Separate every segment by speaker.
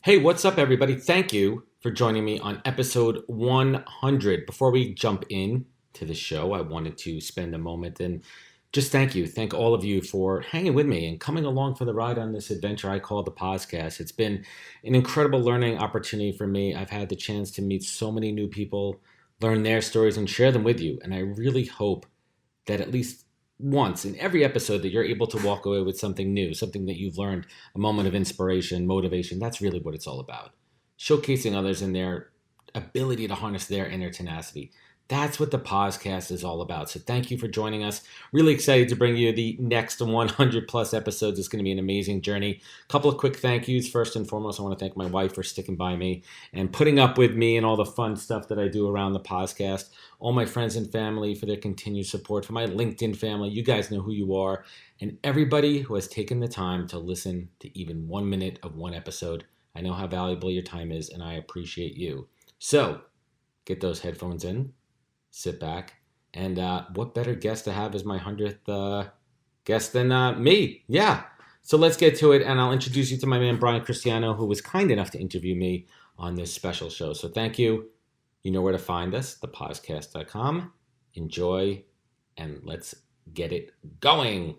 Speaker 1: Hey, what's up, everybody? Thank you for joining me on episode 100. Before we jump in to the show, I wanted to spend a moment and just thank you. Thank all of you for hanging with me and coming along for the ride on this adventure I call the podcast. It's been an incredible learning opportunity for me. I've had the chance to meet so many new people, learn their stories, and share them with you. And I really hope that at least once in every episode that you're able to walk away with something new, something that you've learned, a moment of inspiration, motivation. That's really what it's all about. Showcasing others and their ability to harness their inner tenacity. That's what the podcast is all about. So thank you for joining us. Really excited to bring you the next 100 plus episodes. It's going to be an amazing journey. A couple of quick thank yous. First and foremost, I want to thank my wife for sticking by me and putting up with me and all the fun stuff that I do around the podcast. All my friends and family for their continued support. For my LinkedIn family, you guys know who you are. And everybody who has taken the time to listen to even 1 minute of one episode. I know how valuable your time is, and I appreciate you. So get those headphones in. Sit back, and what better guest to have as my 100th guest than me? Yeah. So let's get to it, and I'll introduce you to my man, Brian Cristiano, who was kind enough to interview me on this special show. So thank you. You know where to find us, thepodcast.com. Enjoy, and let's get it going.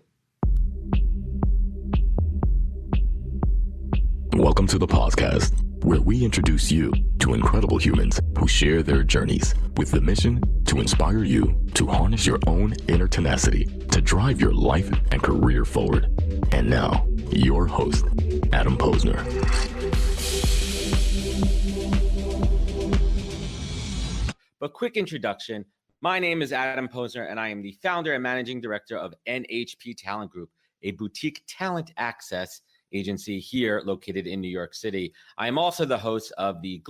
Speaker 2: Welcome to the podcast, where we introduce you to incredible humans who share their journeys with the mission to inspire you to harness your own inner tenacity to drive your life and career forward. And now, your host, Adam Posner.
Speaker 1: But quick introduction. My name is Adam Posner, and I am the founder and managing director of NHP Talent Group, a boutique talent access agency here located in New York City. I am also the host of the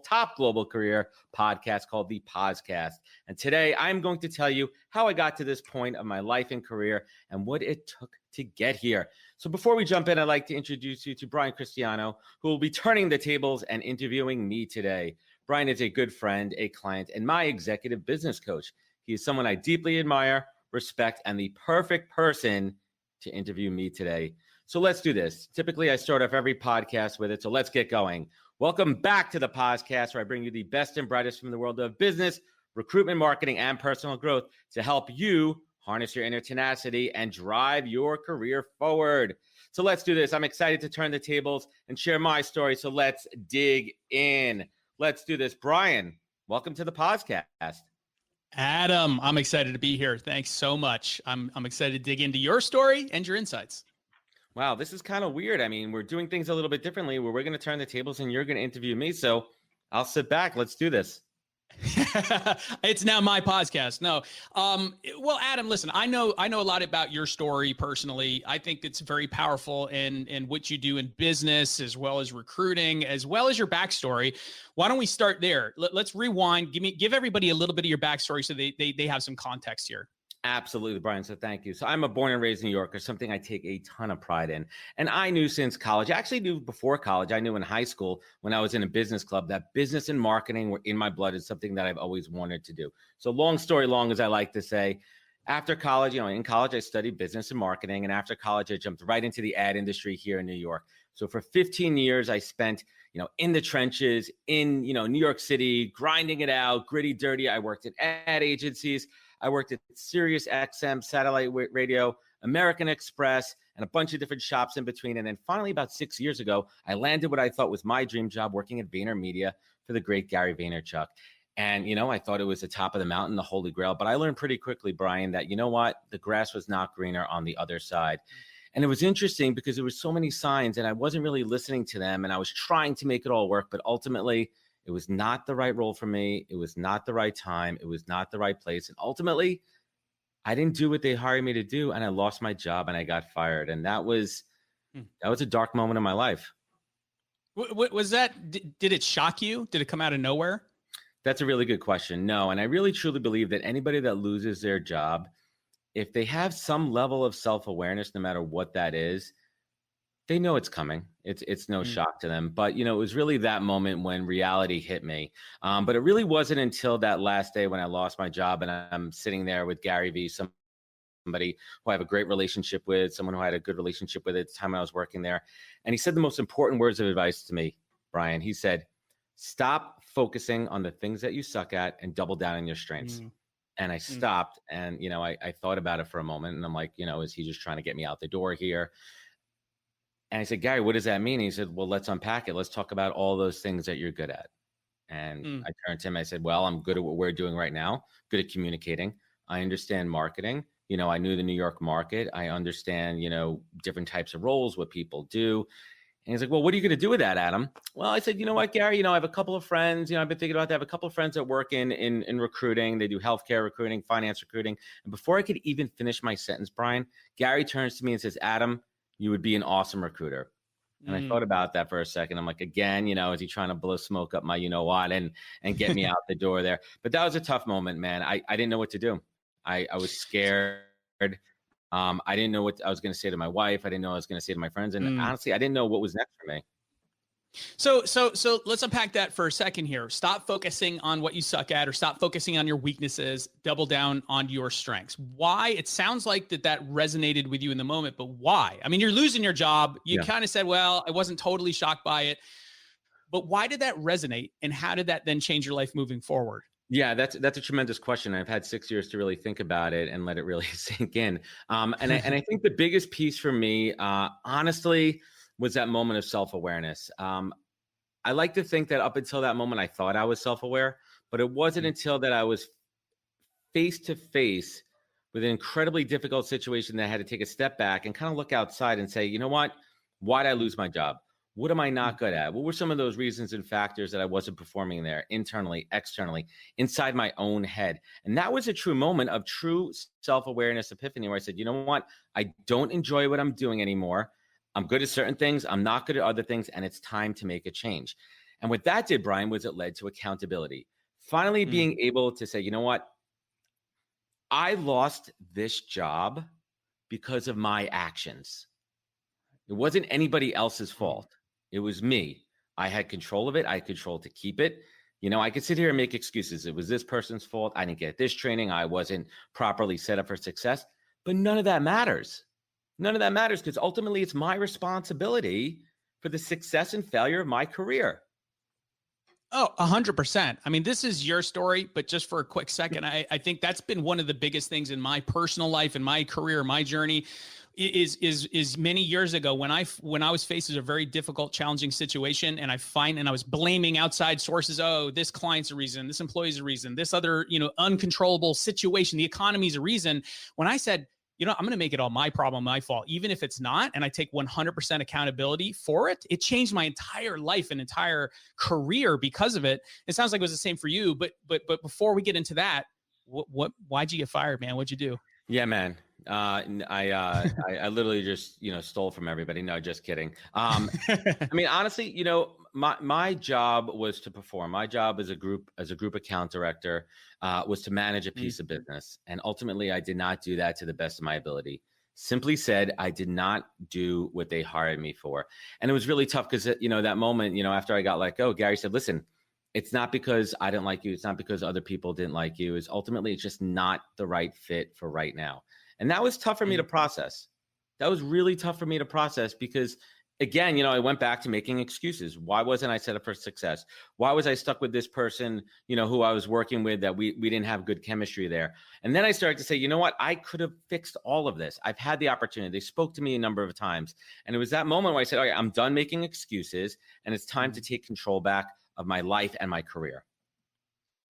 Speaker 1: top global career podcast called The Podcast. And today I'm going to tell you how I got to this point of my life and career and what it took to get here. So before we jump in, I'd like to introduce you to Brian Cristiano, who will be turning the tables and interviewing me today. Brian is a good friend, a client, and my executive business coach. He is someone I deeply admire, respect, and the perfect person to interview me today. So let's do this. Typically, I start off every podcast with it, so let's get going. Welcome back to the podcast, where I bring you the best and brightest from the world of business, recruitment, marketing, and personal growth to help you harness your inner tenacity and drive your career forward. So let's do this. I'm excited to turn the tables and share my story, so let's dig in. Let's do this. Brian, welcome to the podcast.
Speaker 3: Adam, I'm excited to be here. Thanks so much. I'm excited to dig into your story and your insights.
Speaker 1: Wow, this is kind of weird. I mean, we're doing things a little bit differently where we're going to turn the tables and you're going to interview me. So I'll sit back. Let's do this.
Speaker 3: It's now my podcast. No. Well, Adam, listen, I know a lot about your story personally. I think it's very powerful in what you do in business, as well as recruiting, as well as your backstory. Why don't we start there? Let's rewind. Give everybody a little bit of your backstory so they have some context here.
Speaker 1: Absolutely, Brian. So thank you. So I'm a born and raised New Yorker, something I take a ton of pride in. And I knew since college, I actually knew before college, I knew in high school when I was in a business club that business and marketing were in my blood. Is something that I've always wanted to do. So long story long, as I like to say, after college, in college, I studied business and marketing. And after college, I jumped right into the ad industry here in New York. So for 15 years, I spent, in the trenches in, New York City, grinding it out, gritty, dirty. I worked at ad agencies. I worked at Sirius XM, satellite radio, American Express, and a bunch of different shops in between. And then finally, about 6 years ago, I landed what I thought was my dream job, working at VaynerMedia for the great Gary Vaynerchuk. And, I thought it was the top of the mountain, the holy grail. But I learned pretty quickly, Brian, that, the grass was not greener on the other side. And it was interesting because there were so many signs and I wasn't really listening to them. And I was trying to make it all work. But ultimately, it was not the right role for me. It was not the right time. It was not the right place. And ultimately, I didn't do what they hired me to do. And I lost my job and I got fired. And that was a dark moment in my life.
Speaker 3: What was that? Did it shock you? Did it come out of nowhere?
Speaker 1: That's a really good question. No. And I really truly believe that anybody that loses their job, if they have some level of self-awareness, no matter what that is, they know it's coming. It's no shock to them. But, it was really that moment when reality hit me. But it really wasn't until that last day when I lost my job and I'm sitting there with Gary V, somebody who I have a great relationship with, someone who I had a good relationship with at the time I was working there. And he said the most important words of advice to me. Brian. He said, stop focusing on the things that you suck at and double down on your strengths.
Speaker 3: Mm,
Speaker 1: And I
Speaker 3: mm,
Speaker 1: stopped and, I thought about it for a moment and I'm like, is he just trying to get me out the door here? And I said, Gary, what does that mean? He said, well, let's unpack it. Let's talk about all those things that you're good at. And
Speaker 3: mm,
Speaker 1: I turned to him. I said, well, I'm good at what we're doing right now, good at communicating. I understand marketing. I knew the New York market. I understand, different types of roles, what people do. And he's like, well, what are you going to do with that, Adam? Well, I said, you know what, Gary, I have a couple of friends, I've been thinking about that. I have a couple of friends that work in recruiting. They do healthcare recruiting, finance recruiting. And before I could even finish my sentence, Brian, Gary turns to me and says, Adam, you would be an awesome recruiter. And I thought about that for a second. I'm like, again, is he trying to blow smoke up my, what, and get me out the door there? But that was a tough moment, man. I didn't know what to do. I was scared. I didn't know what I was going to say to my wife. I didn't know what I was going to say to my friends. And honestly, I didn't know what was next for me.
Speaker 3: So let's unpack that for a second here. Stop focusing on what you suck at, or stop focusing on your weaknesses. Double down on your strengths. Why? It sounds like that resonated with you in the moment, but why? I mean, you're losing your job. You kind of said, well, I wasn't totally shocked by it, but why did that resonate? And how did that then change your life moving forward?
Speaker 1: Yeah, that's a tremendous question. I've had 6 years to really think about it and let it really sink in. And I think the biggest piece for me, honestly, was that moment of self-awareness. I like to think that up until that moment, I thought I was self-aware, but it wasn't until that I was face to face with an incredibly difficult situation that I had to take a step back and kind of look outside and say, you know what? Why did I lose my job? What am I not good at? What were some of those reasons and factors that I wasn't performing there internally, externally, inside my own head? And that was a true moment of true self-awareness epiphany where I said, you know what? I don't enjoy what I'm doing anymore. I'm good at certain things. I'm not good at other things. And it's time to make a change. And what that did, Brian, was it led to accountability. Finally being able to say, you know what? I lost this job because of my actions. It wasn't anybody else's fault. It was me. I had control of it. I had control to keep it. I could sit here and make excuses. It was this person's fault. I didn't get this training. I wasn't properly set up for success. But none of that matters. None of that matters because ultimately it's my responsibility for the success and failure of my career.
Speaker 3: Oh, 100%. I mean, this is your story, but just for a quick second, I think that's been one of the biggest things in my personal life and my career, my journey is many years ago when I was faced with a very difficult, challenging situation, and I was blaming outside sources. Oh, this client's a reason, this employee's a reason, this other, uncontrollable situation, the economy's a reason. When I said, I'm going to make it all my problem, my fault, even if it's not, and I take 100% accountability for it, it changed my entire life and entire career because of it. It sounds like it was the same for you, but before we get into that, why'd you get fired, man? What'd you do?
Speaker 1: Yeah, man. I literally just, stole from everybody. No, just kidding. I mean, honestly, my job was to perform. My job as a group account director was to manage a piece of business. And ultimately, I did not do that to the best of my ability. Simply said, I did not do what they hired me for. And it was really tough because, that moment, after I got let go, Gary said, listen, it's not because I didn't like you. It's not because other people didn't like you. It's ultimately, it's just not the right fit for right now. And that was tough for me to process. That was really tough for me to process because, again, I went back to making excuses. Why wasn't I set up for success? Why was I stuck with this person, who I was working with that we didn't have good chemistry there? And then I started to say, you know what? I could have fixed all of this. I've had the opportunity. They spoke to me a number of times. And it was that moment where I said, okay, I'm done making excuses and it's time to take control back of my life and my career.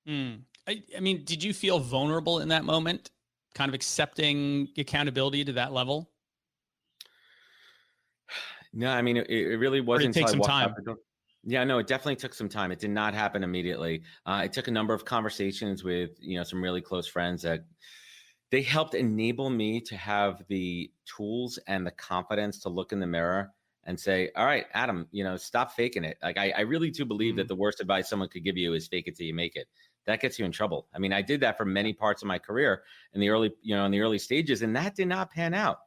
Speaker 3: I mean, did you feel vulnerable in that moment? Kind of accepting accountability to that level?
Speaker 1: No, I mean, it really wasn't.
Speaker 3: Or did it take some time?
Speaker 1: Yeah, no, it definitely took some time. It did not happen immediately. It took a number of conversations with, some really close friends that they helped enable me to have the tools and the confidence to look in the mirror and say, all right, Adam, stop faking it. Like, I really do believe that the worst advice someone could give you is fake it till you make it. That gets you in trouble. I mean, I did that for many parts of my career in the early stages, and that did not pan out.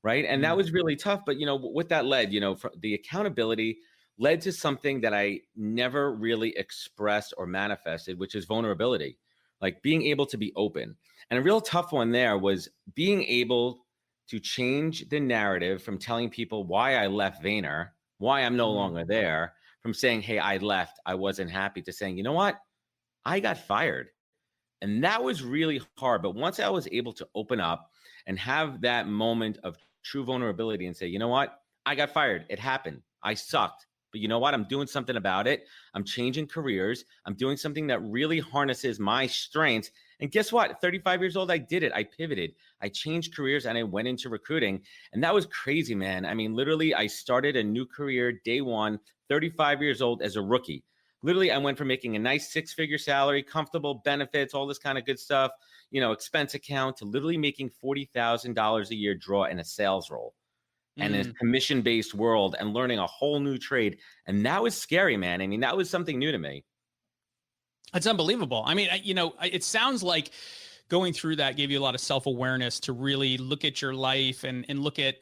Speaker 1: Right. And that was really tough. But, what that led, the accountability led to something that I never really expressed or manifested, which is vulnerability, like being able to be open. And a real tough one there was being able to change the narrative from telling people why I left Vayner, why I'm no longer there, from saying, hey, I left, I wasn't happy, to saying, you know what, I got fired. And that was really hard. But once I was able to open up and have that moment of true vulnerability and say, you know what, I got fired. It happened. I sucked. But you know what? I'm doing something about it. I'm changing careers. I'm doing something that really harnesses my strengths. And guess what? 35 years old, I did it. I pivoted. I changed careers and I went into recruiting. And that was crazy, man. I mean, literally, I started a new career day one, 35 years old as a rookie. Literally, I went from making a nice six-figure salary, comfortable benefits, all this kind of good stuff, expense account, to literally making $40,000 a year draw in a sales role and in a commission-based world, and learning a whole new trade. And that was scary, man. I mean, that was something new to me.
Speaker 3: That's unbelievable. I mean, it sounds like going through that gave you a lot of self-awareness to really look at your life and look at,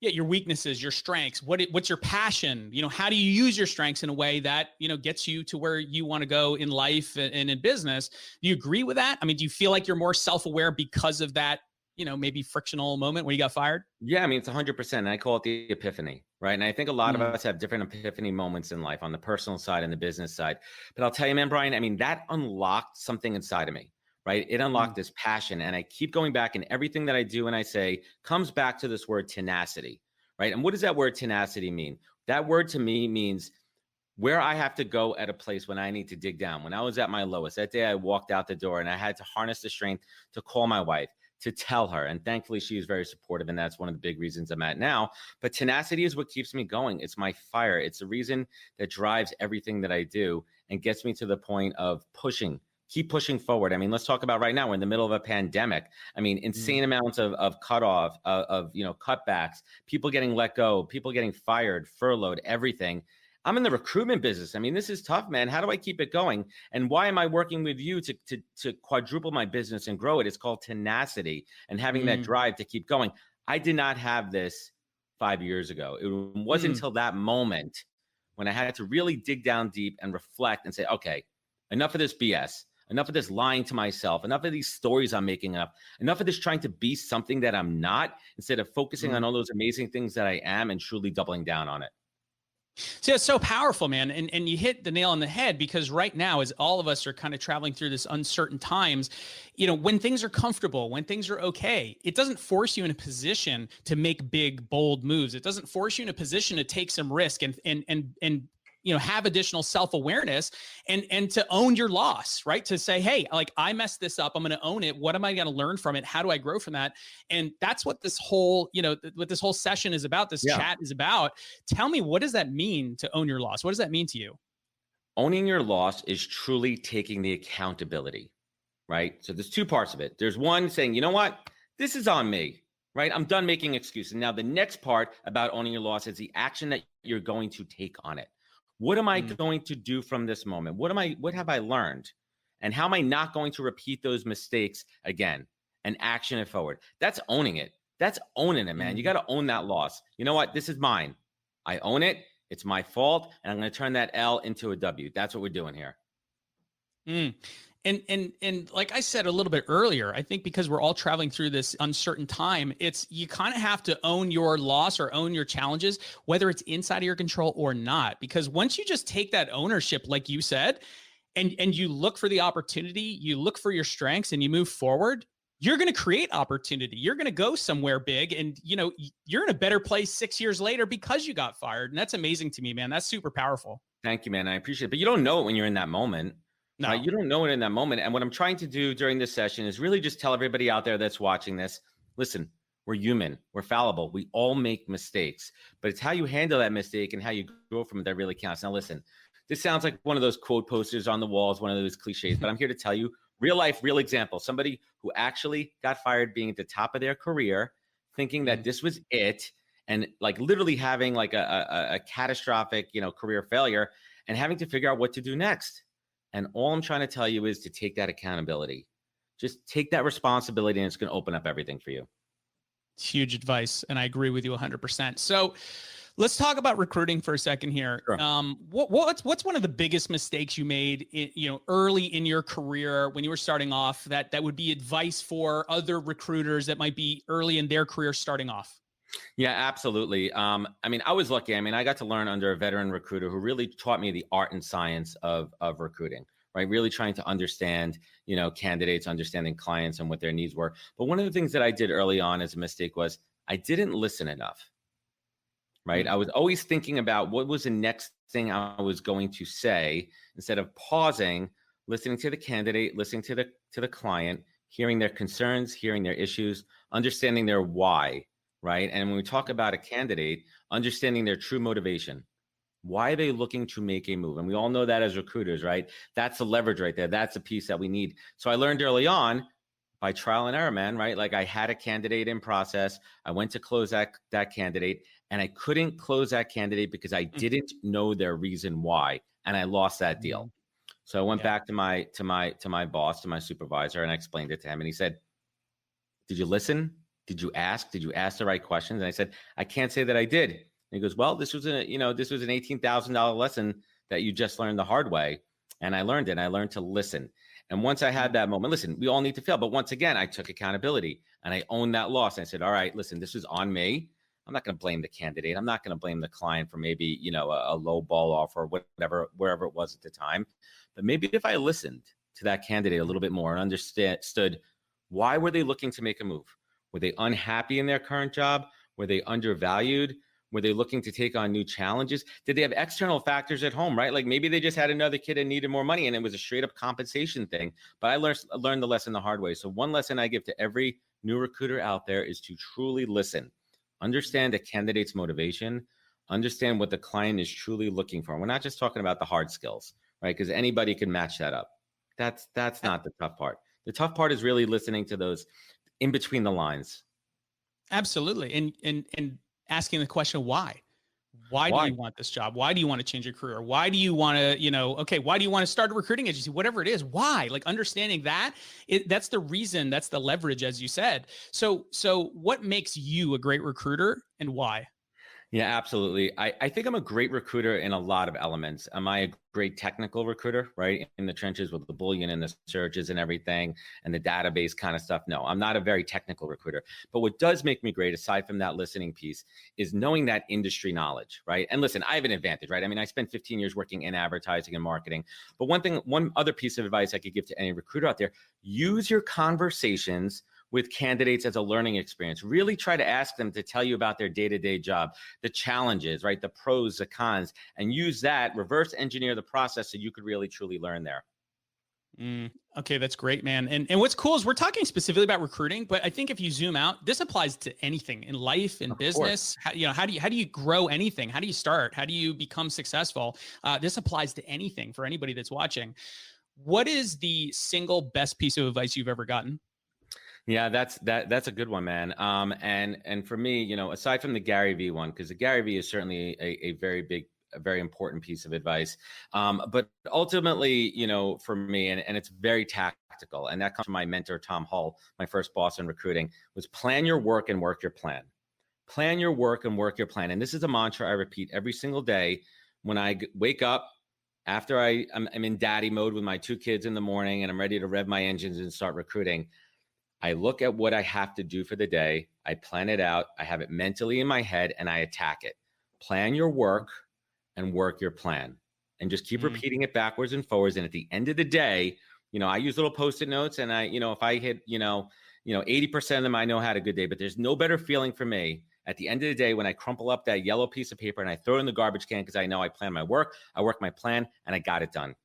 Speaker 3: your weaknesses, your strengths, what's your passion, how do you use your strengths in a way that, gets you to where you want to go in life and in business. Do you agree with that? I mean, do you feel like you're more self-aware because of that, maybe frictional moment when you got fired?
Speaker 1: Yeah, I mean, it's 100%. And I call it the epiphany, right? And I think a lot of us have different epiphany moments in life on the personal side and the business side. But I'll tell you, man, Brian, I mean, that unlocked something inside of me. Right? It unlocked this passion. And I keep going back, and everything that I do and I say comes back to this word tenacity, right? And what does that word tenacity mean? That word to me means where I have to go at a place when I need to dig down. When I was at my lowest, that day I walked out the door and I had to harness the strength to call my wife, to tell her. And thankfully, she was very supportive. And that's one of the big reasons I'm at now. But tenacity is what keeps me going. It's my fire. It's the reason that drives everything that I do and gets me to the point of keep pushing forward. I mean, let's talk about right now. We're in the middle of a pandemic. I mean, insane amounts of cutoff, of cutbacks, people getting let go, people getting fired, furloughed, everything. I'm in the recruitment business. I mean, this is tough, man. How do I keep it going? And why am I working with you to quadruple my business and grow it? It's called tenacity and having that drive to keep going. I did not have this 5 years ago. It wasn't until that moment when I had to really dig down deep and reflect and say, okay, enough of this BS. Enough of this lying to myself, enough of these stories I'm making up, enough of this trying to be something that I'm not, instead of focusing on all those amazing things that I am and truly doubling down on it.
Speaker 3: So it's so powerful, man. And you hit the nail on the head, because right now, as all of us are kind of traveling through this uncertain times, when things are comfortable, when things are okay, it doesn't force you in a position to make big, bold moves. It doesn't force you in a position to take some risk and have additional self-awareness and to own your loss, right? To say, hey, like, I messed this up. I'm going to own it. What am I going to learn from it? How do I grow from that? And that's what this whole, what this whole session is about. This chat is about. Tell me, what does that mean to own your loss? What does that mean to you?
Speaker 1: Owning your loss is truly taking the accountability, right? So there's two parts of it. There's one saying, you know what? This is on me, right? I'm done making excuses. Now, the next part about owning your loss is the action that you're going to take on it. What am I going to do from this moment? What have I learned? And how am I not going to repeat those mistakes again and action it forward? That's owning it. That's owning it, man. You got to own that loss. You know what? This is mine. I own it. It's my fault. And I'm going to turn that L into a W. That's what we're doing here.
Speaker 3: And like I said a little bit earlier, I think because we're all traveling through this uncertain time, you kind of have to own your loss or own your challenges, whether it's inside of your control or not. Because once you just take that ownership, like you said, and you look for the opportunity, you look for your strengths, and you move forward, you're going to create opportunity. You're going to go somewhere big, and you're in a better place 6 years later because you got fired. And that's amazing to me, man. That's super powerful.
Speaker 1: Thank you, man. I appreciate it. But you don't know it when you're in that moment. No, you don't know it in that moment. And what I'm trying to do during this session is really just tell everybody out there that's watching this, listen, we're human, we're fallible. We all make mistakes, but it's how you handle that mistake and how you grow from it that really counts. Now, listen, this sounds like one of those quote posters on the walls, one of those cliches, but I'm here to tell you real life, real example, somebody who actually got fired being at the top of their career, thinking that this was it, and like literally having like a catastrophic, career failure and having to figure out what to do next. And all I'm trying to tell you is to take that accountability. Just take that responsibility, and it's going to open up everything for you.
Speaker 3: It's huge advice, and I agree with you 100%. So let's talk about recruiting for a second here.
Speaker 1: Sure.
Speaker 3: What's one of the biggest mistakes you made, early in your career when you were starting off that would be advice for other recruiters that might be early in their career starting off?
Speaker 1: Yeah, absolutely. I mean, I was lucky. I mean, I got to learn under a veteran recruiter who really taught me the art and science of recruiting, right? Really trying to understand, candidates, understanding clients and what their needs were. But one of the things that I did early on as a mistake was I didn't listen enough, right?
Speaker 3: Mm,
Speaker 1: I was always thinking about what was the next thing I was going to say instead of pausing, listening to the candidate, listening to the client, hearing their concerns, hearing their issues, understanding their why, right? And when we talk about a candidate, understanding their true motivation. Why are they looking to make a move? And we all know that as recruiters, right? That's the leverage right there. That's the piece that we need. So I learned early on by trial and error, man, right? Like I had a candidate in process. I went to close that candidate and I couldn't close that candidate because I
Speaker 3: mm,
Speaker 1: didn't know their reason why. And I lost that deal.
Speaker 3: mm.
Speaker 1: So I went
Speaker 3: Yeah.
Speaker 1: back to my boss, to my supervisor, and I explained it to him. And he said, "Did you listen? Did you ask? Did you ask the right questions?" And I said, "I can't say that I did." And he goes, "Well, this was an $18,000 lesson that you just learned the hard way." And I learned it. I learned to listen. And once I had
Speaker 3: Mm,
Speaker 1: that moment, listen, we all need to fail. But once again, I took accountability and I owned that loss. And I said, all right, listen, this is on me. I'm not going to blame the candidate. I'm not going to blame the client for maybe, a low ball offer, whatever, wherever it was at the time. But maybe if I listened to that candidate a little bit more and understood why were they looking to make a move? Were they unhappy in their current job? Were they undervalued? Were they looking to take on new challenges? Did they have external factors at home, right? Like maybe they just had another kid and needed more money and it was a straight up compensation thing. But I learned the lesson the hard way. So one lesson I give to every new recruiter out there is to truly listen. Understand a candidate's motivation. Understand what the client is truly looking for. We're not just talking about the hard skills, right? Because anybody can match that up. That's not the tough part. The tough part is really listening to those in between the lines.
Speaker 3: absolutely. And asking the question, why? Why do
Speaker 1: Why?
Speaker 3: you want this job? Why do you want to change your career? Why do you want to, okay, why do you want to start a recruiting agency? Whatever it is, why? Like understanding that, that's the reason, that's the leverage, as you said. So what makes you a great recruiter and why?
Speaker 1: Yeah, absolutely. I think I'm a great recruiter in a lot of elements. Am I a great technical recruiter, right? In the trenches with the Boolean and the searches and everything and the database kind of stuff? No, I'm not a very technical recruiter. But what does make me great, aside from that listening piece, is knowing that industry knowledge, right? And listen, I have an advantage, right? I mean, I spent 15 years working in advertising and marketing. But one other piece of advice I could give to any recruiter out there, use your conversations with candidates as a learning experience. Really try to ask them to tell you about their day-to-day job, the challenges, right? The pros, the cons, and use that, reverse engineer the process so you could really truly learn there.
Speaker 3: Okay, that's great, man. And what's cool is we're talking specifically about recruiting, but I think if you zoom out, this applies to anything in life, in
Speaker 1: Of course.
Speaker 3: business. How do you grow anything? How do you start? How do you become successful? This applies to anything for anybody that's watching. What is the single best piece of advice you've ever gotten?
Speaker 1: Yeah, that's a good one, man. And for me, aside from the Gary V one, because the Gary V is certainly a very big, a very important piece of advice. But ultimately, for me, and it's very tactical, and that comes from my mentor, Tom Hull, my first boss in recruiting, was plan your work and work your plan. Plan your work and work your plan. And this is a mantra I repeat every single day when I wake up. After I'm in daddy mode with my two kids in the morning and I'm ready to rev my engines and start recruiting. I look at what I have to do for the day. I plan it out. I have it mentally in my head and I attack it. Plan your work and work your plan. And just keep
Speaker 3: Mm,
Speaker 1: repeating it backwards and forwards. And at the end of the day, I use little post-it notes and if I hit, 80% of them, I know I had a good day, but there's no better feeling for me at the end of the day when I crumple up that yellow piece of paper and I throw it in the garbage can because I know I plan my work, I work my plan, and I got it done.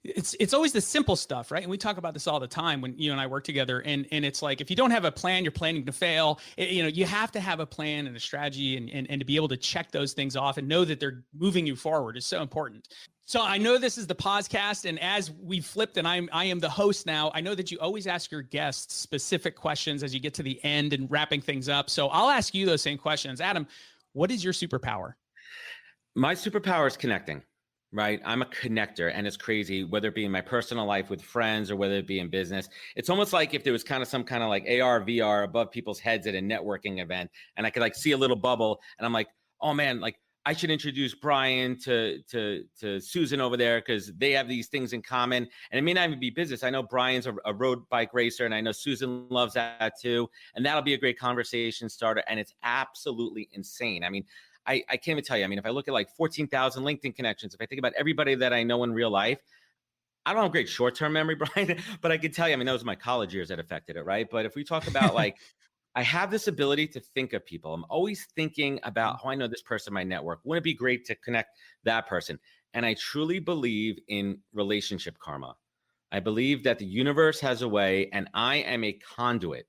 Speaker 3: it's always the simple stuff, right? And we talk about this all the time when you and I work together. And it's like, if you don't have a plan, you're planning to fail. You have to have a plan and a strategy and to be able to check those things off and know that they're moving you forward is so important. So I know this is the podcast, and as we flipped and I am the host now, I know that you always ask your guests specific questions as you get to the end and wrapping things up. So I'll ask you those same questions. Adam, what is your superpower?
Speaker 1: My superpower is connecting, right? I'm a connector, and it's crazy, whether it be in my personal life with friends or whether it be in business. It's almost like if there was kind of some kind of like AR, VR above people's heads at a networking event, and I could like see a little bubble, and I'm like, oh man, like I should introduce Brian to Susan over there because they have these things in common. And it may not even be business. I know Brian's a road bike racer, and I know Susan loves that too. And that'll be a great conversation starter. And it's absolutely insane. I mean, I can't even tell you. I mean, if I look at like 14,000 LinkedIn connections, if I think about everybody that I know in real life, I don't have great short-term memory, Brian, but I can tell you, I mean, those are my college years that affected it, right? But if we talk about like, I have this ability to think of people. I'm always thinking about, oh, I know this person in my network. Wouldn't it be great to connect that person? And I truly believe in relationship karma. I believe that the universe has a way, and I am a conduit.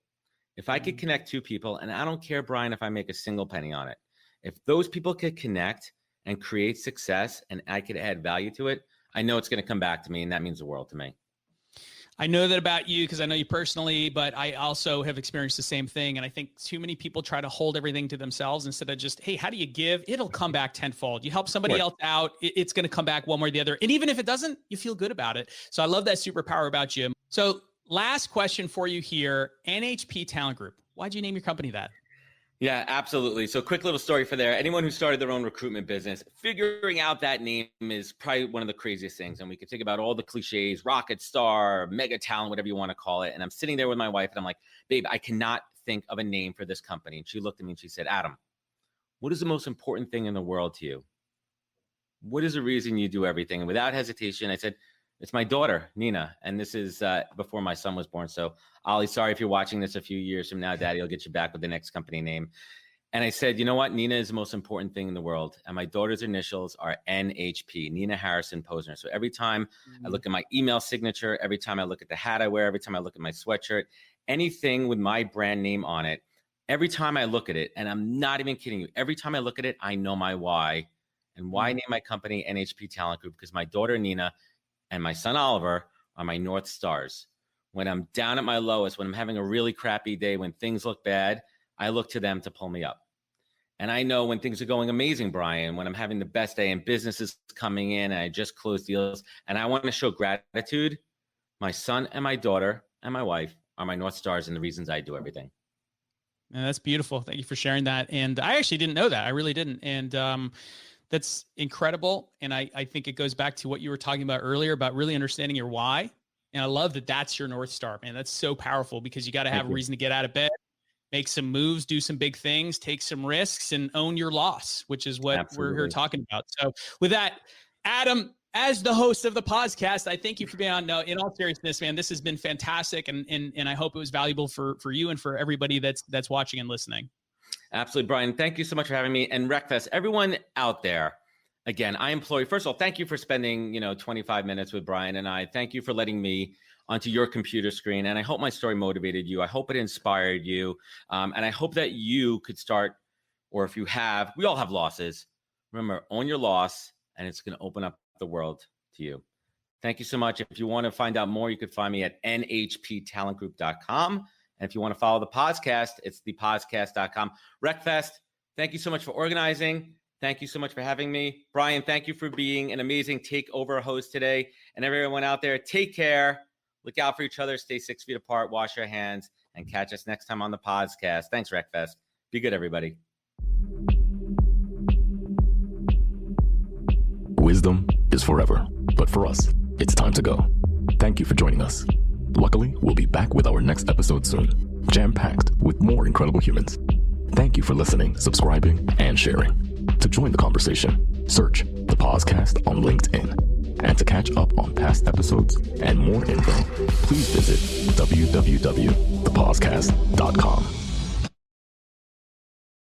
Speaker 1: If I could connect two people, and I don't care, Brian, if I make a single penny on it, if those people could connect and create success and I could add value to it, I know it's going to come back to me, and that means the world to me.
Speaker 3: I know that about you because I know you personally, but I also have experienced the same thing. And I think too many people try to hold everything to themselves instead of just, hey, how do you give? It'll come back tenfold. You help somebody else out, it's going to come back one way or the other. And even if it doesn't, you feel good about it. So I love that superpower about you. So last question for you here, NHP Talent Group. Why'd you name your company that?
Speaker 1: Yeah, absolutely. So quick little story for there. Anyone who started their own recruitment business, figuring out that name is probably one of the craziest things. And we could think about all the cliches, rocket star, mega talent, whatever you want to call it. And I'm sitting there with my wife and I'm like, babe, I cannot think of a name for this company. And she looked at me and she said, Adam, what is the most important thing in the world to you? What is the reason you do everything? And without hesitation, I said, it's my daughter, Nina. And this is before my son was born. So Ollie, sorry if you're watching this a few years from now, Daddy will get you back with the next company name. And I said, you know what? Nina is the most important thing in the world. And my daughter's initials are NHP, Nina Harrison Posner. So every time I look at my email signature, every time I look at the hat I wear, every time I look at my sweatshirt, anything with my brand name on it, every time I look at it, and I'm not even kidding you, every time I look at it, I know my why. And why name my company NHP Talent Group? Because my daughter, Nina, and my son, Oliver, are my North Stars. When I'm down at my lowest, when I'm having a really crappy day, when things look bad, I look to them to pull me up. And I know when things are going amazing, Brian, when I'm having the best day and business is coming in and I just closed deals and I want to show gratitude, my son and my daughter and my wife are my North Stars and the reasons I do everything.
Speaker 3: And that's beautiful. Thank you for sharing that. And I actually didn't know that. I really didn't. And that's incredible. And I think it goes back to what you were talking about earlier about really understanding your why. And I love that that's your North Star, man. That's so powerful because you got to have a reason to get out of bed, make some moves, do some big things, take some risks, and own your loss, which is what we're here talking about. So with that, Adam, as the host of the podcast, I thank you for being on. No, in all seriousness, man, this has been fantastic. And I hope it was valuable for you and for everybody that's watching and listening.
Speaker 1: Absolutely, Brian. Thank you so much for having me. And RecFest, everyone out there, again, I implore you, first of all, thank you for spending, 25 minutes with Brian and I. Thank you for letting me onto your computer screen. And I hope my story motivated you. I hope it inspired you. And I hope that you could start, or if you have, we all have losses. Remember, own your loss, and it's going to open up the world to you. Thank you so much. If you want to find out more, you could find me at nhptalentgroup.com. And if you want to follow the podcast, it's thepodcast.com. RecFest, thank you so much for organizing. Thank you so much for having me. Brian, thank you for being an amazing takeover host today. And everyone out there, take care. Look out for each other. Stay 6 feet apart. Wash your hands. And catch us next time on the podcast. Thanks, RecFest. Be good, everybody.
Speaker 2: Wisdom is forever. But for us, it's time to go. Thank you for joining us. Luckily, we'll be back with our next episode soon, jam-packed with more incredible humans. Thank you for listening, subscribing, and sharing. To join the conversation, search the podcast on LinkedIn. And to catch up on past episodes and more info, please visit www.thepodcast.com.